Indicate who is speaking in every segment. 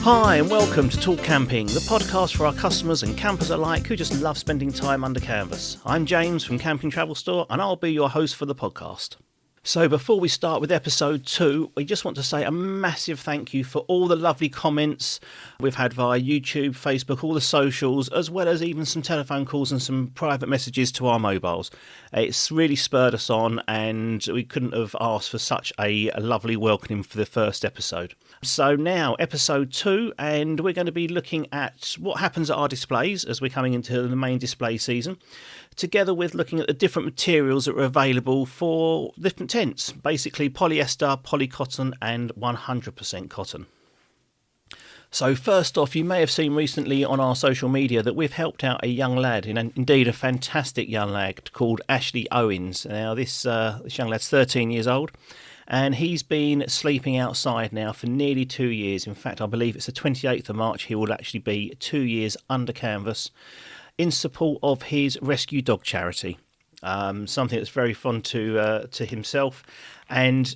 Speaker 1: Hi and welcome to Talk Camping, the podcast for our customers and campers alike who just love spending time under canvas. I'm James from Camping Travel Store and I'll be your host for the podcast. So before we start with episode 2, we just want to say a massive thank you for all the lovely comments we've had via YouTube, Facebook, all the socials, as well as even some telephone calls and some private messages to our mobiles. It's really spurred us on and we couldn't have asked for such a lovely welcome for the first episode. So now, episode 2, and we're going to be looking at what happens at our displays as we're coming into the main display season, together with looking at the different materials that are available for different tents, basically polyester, polycotton and 100% cotton. So first off, you may have seen recently on our social media that we've helped out a young lad, indeed a fantastic young lad called Ashley Owens. Now this young lad's 13 years old. And he's been sleeping outside now for nearly 2 years. In fact, I believe it's the 28th of March. He will actually be 2 years under canvas in support of his rescue dog charity. Something that's very fun to himself. And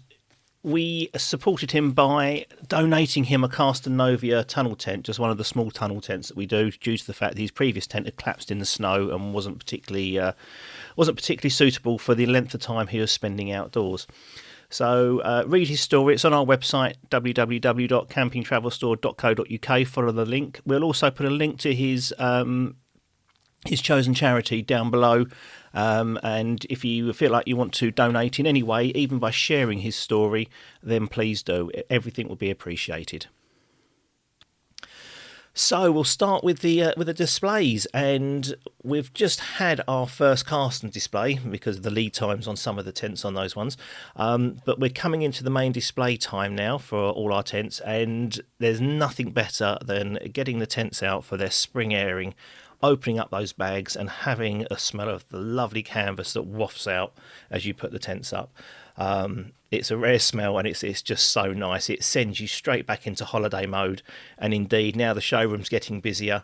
Speaker 1: we supported him by donating him a Cast & Novia tunnel tent, just one of the small tunnel tents that we do, due to the fact that his previous tent had collapsed in the snow and wasn't particularly suitable for the length of time he was spending outdoors. So read his story. It's on our website, www.campingtravelstore.co.uk. Follow the link. We'll also put a link to his chosen charity down below. And if you feel like you want to donate in any way, even by sharing his story, then please do. Everything will be appreciated. So we'll start with the displays, and we've just had our first cast display because of the lead times on some of the tents on those ones. But we're coming into the main display time now for all our tents, and there's nothing better than getting the tents out for their spring airing, opening up those bags and having a smell of the lovely canvas that wafts out as you put the tents up. It's a rare smell and it's just so nice. It sends you straight back into holiday mode. And indeed, now the showroom's getting busier.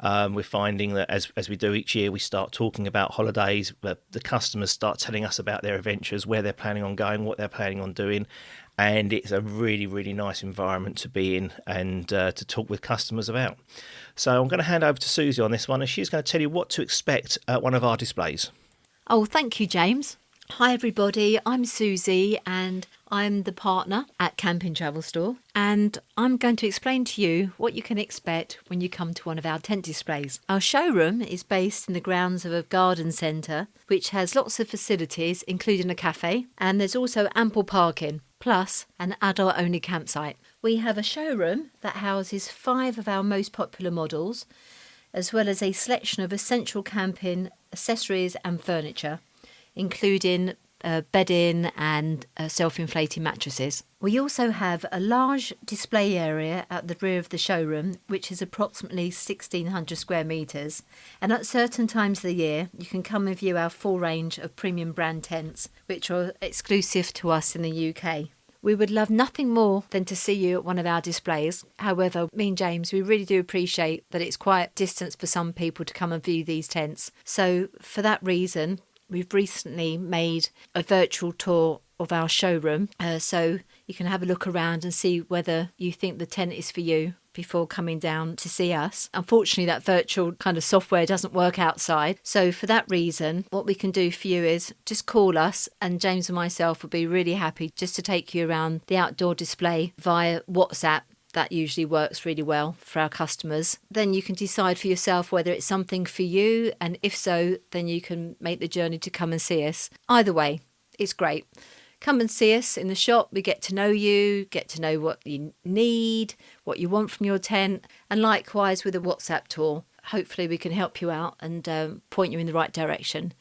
Speaker 1: We're finding that as we do each year, we start talking about holidays. The customers start telling us about their adventures, where they're planning on going, what they're planning on doing. And it's a really, really nice environment to be in and to talk with customers about. So I'm going to hand over to Suzie on this one, and she's going to tell you what to expect at one of our displays.
Speaker 2: Oh, thank you, James. Hi everybody, I'm Suzie and I'm the partner at Camping Travel Store, and I'm going to explain to you what you can expect when you come to one of our tent displays. Our showroom is based in the grounds of a garden centre which has lots of facilities including a cafe, and there's also ample parking plus an adult only campsite. We have a showroom that houses 5 of our most popular models, as well as a selection of essential camping accessories and furniture, including bedding and self-inflating mattresses. We also have a large display area at the rear of the showroom, which is approximately 1,600 square metres, and at certain times of the year you can come and view our full range of premium brand tents, which are exclusive to us in the UK. We would love nothing more than to see you at one of our displays. However, me and James, we really do appreciate that it's quite distance for some people to come and view these tents. So for that reason, we've recently made a virtual tour of our showroom, so you can have a look around and see whether you think the tent is for you before coming down to see us. Unfortunately, that virtual kind of software doesn't work outside. So for that reason, what we can do for you is just call us, and James and myself will be really happy just to take you around the outdoor display via WhatsApp. That usually works really well for our customers. Then you can decide for yourself whether it's something for you, and if so, then you can make the journey to come and see us. Either way, it's great. Come and see us in the shop. We get to know you, get to know what you need, what you want from your tent, and likewise with a WhatsApp tour. Hopefully we can help you out and point you in the right direction.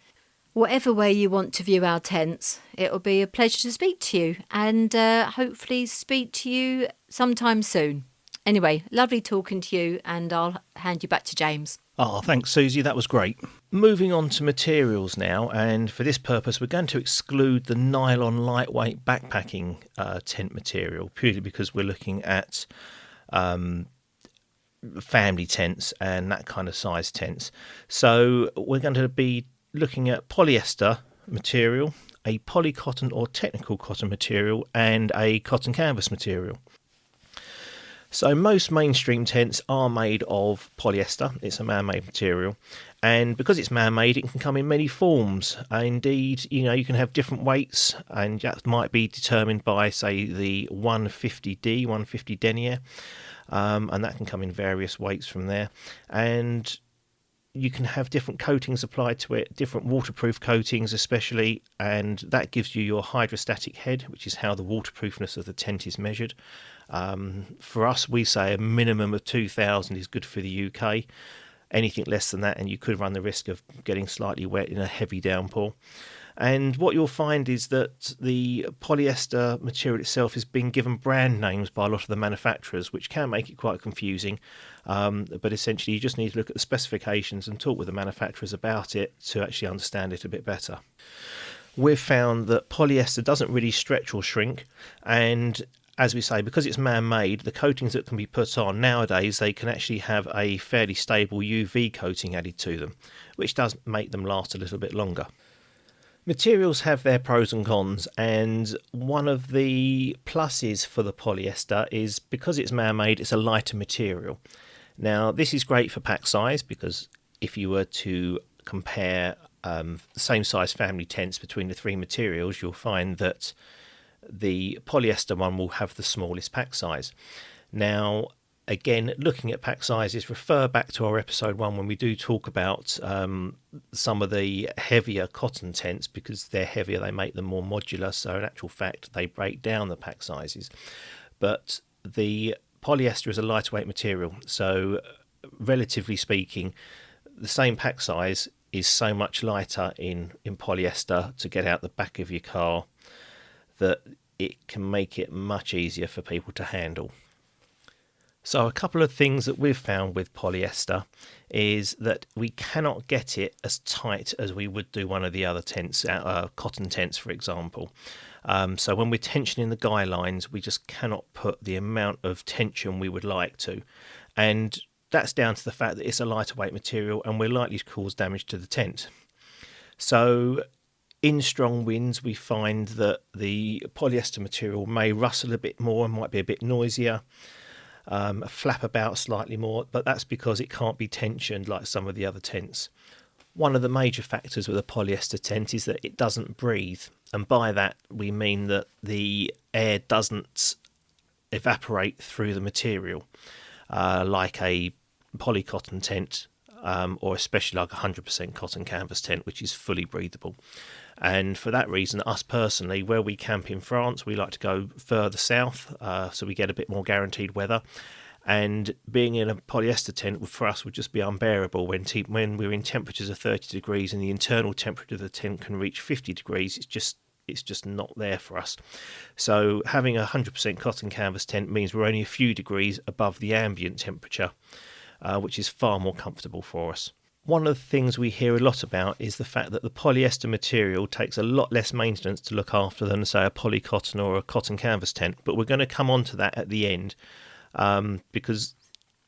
Speaker 2: Whatever way you want to view our tents, it will be a pleasure to speak to you, and hopefully speak to you sometime soon. Anyway, lovely talking to you, and I'll hand you back to James.
Speaker 1: Oh, thanks, Suzie. That was great. Moving on to materials now, and for this purpose, we're going to exclude the nylon lightweight backpacking tent material, purely because we're looking at family tents and that kind of size tents. So we're going to be looking at polyester material, a polycotton or technical cotton material, and a cotton canvas material. So most mainstream tents are made of polyester. It's a man-made material, and because it's man-made, it can come in many forms. Indeed, you can have different weights, and that might be determined by, say, the 150 denier, and that can come in various weights from there. And you can have different coatings applied to it, different waterproof coatings especially, and that gives you your hydrostatic head, which is how the waterproofness of the tent is measured. For us, we say a minimum of 2,000 is good for the UK. Anything less than that and you could run the risk of getting slightly wet in a heavy downpour. And what you'll find is that the polyester material itself has been given brand names by a lot of the manufacturers, which can make it quite confusing. But essentially, you just need to look at the specifications and talk with the manufacturers about it to actually understand it a bit better. We've found that polyester doesn't really stretch or shrink, and as we say, because it's man-made, the coatings that can be put on nowadays, they can actually have a fairly stable UV coating added to them, which does make them last a little bit longer. Materials have their pros and cons, and one of the pluses for the polyester is because it's man-made, it's a lighter material. Now, this is great for pack size because if you were to compare the same size family tents between the three materials, you'll find that the polyester one will have the smallest pack size. Now, again, looking at pack sizes, refer back to our episode 1 when we do talk about some of the heavier cotton tents. Because they're heavier, they make them more modular, so in actual fact they break down the pack sizes. But the polyester is a lightweight material, so relatively speaking, the same pack size is so much lighter in polyester to get out the back of your car that it can make it much easier for people to handle. So a couple of things that we've found with polyester is that we cannot get it as tight as we would do one of the other tents, cotton tents for example. So when we're tensioning the guy lines, we just cannot put the amount of tension we would like to. And that's down to the fact that it's a lighter weight material and we're likely to cause damage to the tent. So in strong winds, we find that the polyester material may rustle a bit more and might be a bit noisier, flap about slightly more, but that's because it can't be tensioned like some of the other tents. One of the major factors with a polyester tent is that it doesn't breathe, and by that we mean that the air doesn't evaporate through the material like a polycotton tent, or especially like a 100% cotton canvas tent, which is fully breathable. And for that reason, us personally, where we camp in France, we like to go further south, so we get a bit more guaranteed weather. And being in a polyester tent for us would just be unbearable when we're in temperatures of 30 degrees and the internal temperature of the tent can reach 50 degrees. It's just not there for us. So having a 100% cotton canvas tent means we're only a few degrees above the ambient temperature, which is far more comfortable for us. One of the things we hear a lot about is the fact that the polyester material takes a lot less maintenance to look after than, say, a polycotton or a cotton canvas tent. But we're going to come on to that at the end, because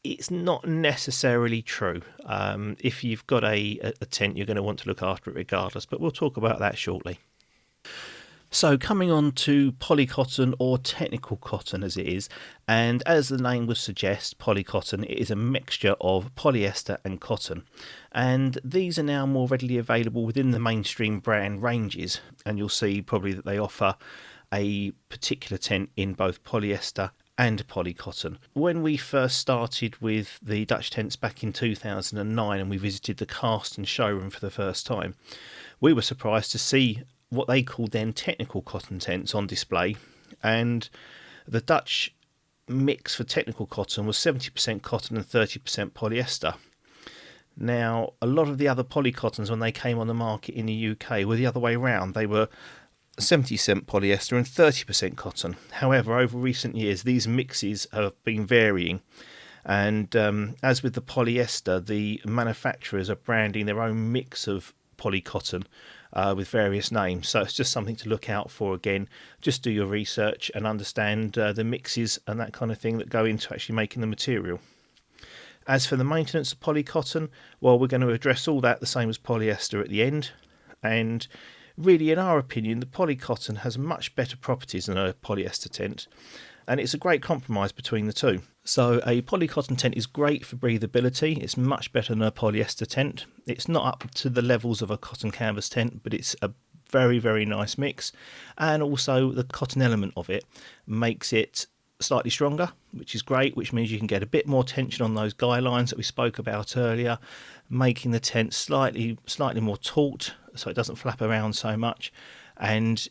Speaker 1: it's not necessarily true. If you've got a tent, you're going to want to look after it regardless. But we'll talk about that shortly. So coming on to polycotton, or technical cotton as it is, and as the name would suggest, polycotton, it is a mixture of polyester and cotton, and these are now more readily available within the mainstream brand ranges, and you'll see probably that they offer a particular tent in both polyester and polycotton. When we first started with the Dutch tents back in 2009 and we visited the cast and showroom for the first time, we were surprised to see what they called then technical cotton tents on display, and the Dutch mix for technical cotton was 70% cotton and 30% polyester. Now, a lot of the other polycottons when they came on the market in the UK were the other way around. They were 70% polyester and 30% cotton. However, over recent years, these mixes have been varying. And as with the polyester, the manufacturers are branding their own mix of polycotton with various names. So it's just something to look out for. Again, just do your research and understand the mixes and that kind of thing that go into actually making the material. As for the maintenance of polycotton, well, we're going to address all that the same as polyester at the end. And really, in our opinion, the polycotton has much better properties than a polyester tent, and it's a great compromise between the two. So a polycotton tent is great for breathability. It's much better than a polyester tent. It's not up to the levels of a cotton canvas tent, but it's a very, very nice mix. And also the cotton element of it makes it slightly stronger, which is great, which means you can get a bit more tension on those guy lines that we spoke about earlier, making the tent slightly more taut so it doesn't flap around so much. And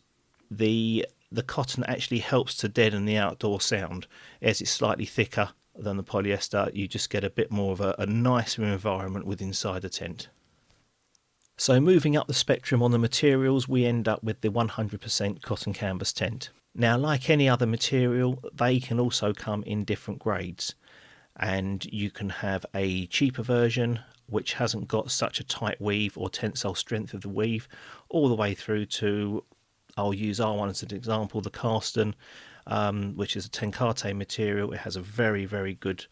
Speaker 1: the cotton actually helps to deaden the outdoor sound. As it's slightly thicker than the polyester, you just get a bit more of a nicer environment with inside the tent. So moving up the spectrum on the materials, we end up with the 100% cotton canvas tent. Now, like any other material, they can also come in different grades, and you can have a cheaper version which hasn't got such a tight weave or tensile strength of the weave, all the way through to, I'll use R1 as an example, the Carston, which is a tenkate material. It has a very, very good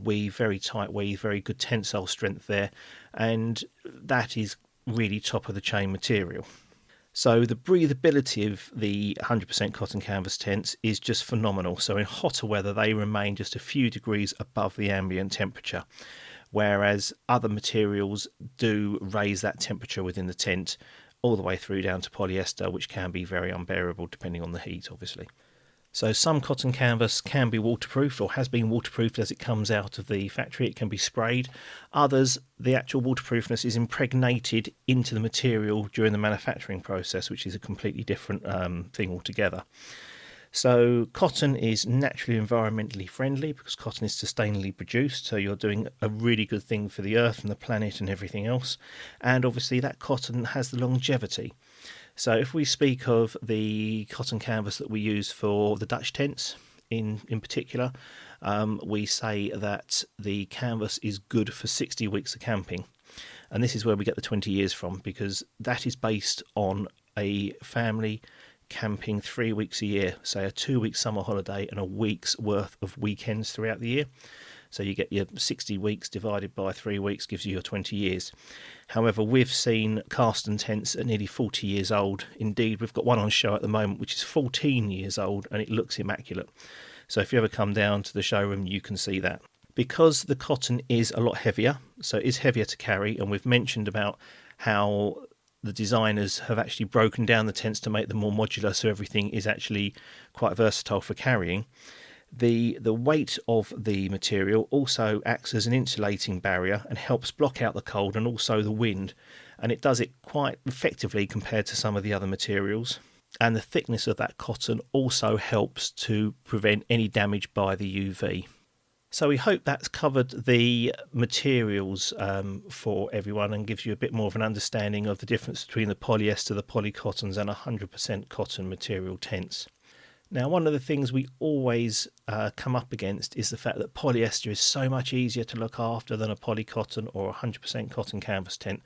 Speaker 1: weave, very tight weave, very good tensile strength there, and that is really top of the chain material. So the breathability of the 100% cotton canvas tents is just phenomenal. So in hotter weather, they remain just a few degrees above the ambient temperature, whereas other materials do raise that temperature within the tent all the way through down to polyester, which can be very unbearable depending on the heat, obviously. So some cotton canvas can be waterproofed, or has been waterproofed as it comes out of the factory. It can be sprayed. Others, the actual waterproofness is impregnated into the material during the manufacturing process, which is a completely different thing altogether. So cotton is naturally environmentally friendly because cotton is sustainably produced, so you're doing a really good thing for the earth and the planet and everything else. And obviously that cotton has the longevity. So if we speak of the cotton canvas that we use for the Dutch tents in particular, we say that the canvas is good for 60 weeks of camping. And this is where we get the 20 years from, because that is based on a family camping 3 weeks a year, say a 2-week summer holiday and a week's worth of weekends throughout the year. So you get your 60 weeks divided by 3 weeks gives you your 20 years. However, we've seen Carston tents at nearly 40 years old. Indeed, we've got one on show at the moment which is 14 years old and it looks immaculate. So if you ever come down to the showroom, you can see that. Because the cotton is a lot heavier, so it is heavier to carry, and we've mentioned about how the designers have actually broken down the tents to make them more modular, so everything is actually quite versatile for carrying. The weight of the material also acts as an insulating barrier and helps block out the cold and also the wind, and it does it quite effectively compared to some of the other materials. And the thickness of that cotton also helps to prevent any damage by the UV. So we hope that's covered the materials for everyone and gives you a bit more of an understanding of the difference between the polyester, the polycottons and 100% cotton material tents. Now, one of the things we always come up against is the fact that polyester is so much easier to look after than a polycotton or 100% cotton canvas tent,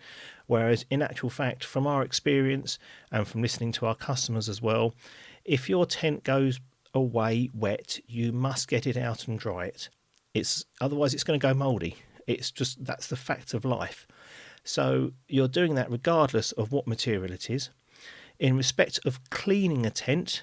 Speaker 1: whereas in actual fact, from our experience and from listening to our customers as well, if your tent goes away wet, you must get it out and dry it. Otherwise it's going to go mouldy. That's the fact of life. So you're doing that regardless of what material it is. In respect of cleaning a tent,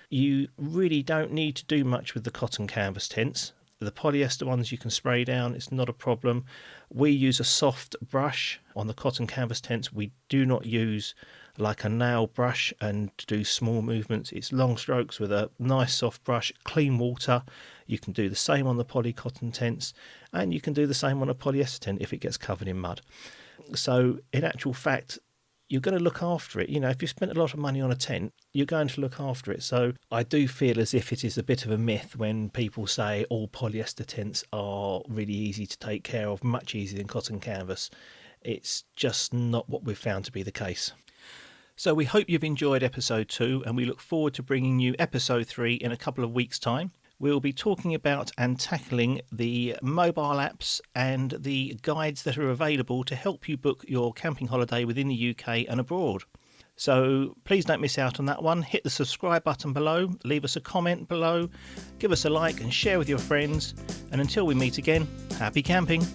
Speaker 1: you really don't need to do much with the cotton canvas tents. The polyester ones you can spray down, it's not a problem. We use a soft brush on the cotton canvas tents. We do not use like a nail brush and do small movements. It's long strokes with a nice soft brush, clean water. You can do the same on the polycotton tents, and you can do the same on a polyester tent if it gets covered in mud. So in actual fact, you're going to look after it. You know, if you spent a lot of money on a tent, you're going to look after it. So I do feel as if it is a bit of a myth when people say all polyester tents are really easy to take care of, much easier than cotton canvas. It's just not what we've found to be the case. So we hope you've enjoyed episode 2, and we look forward to bringing you episode 3 in a couple of weeks' time. We'll be talking about and tackling the mobile apps and the guides that are available to help you book your camping holiday within the UK and abroad. So please don't miss out on that one. Hit the subscribe button below, leave us a comment below, give us a like and share with your friends. And until we meet again, happy camping.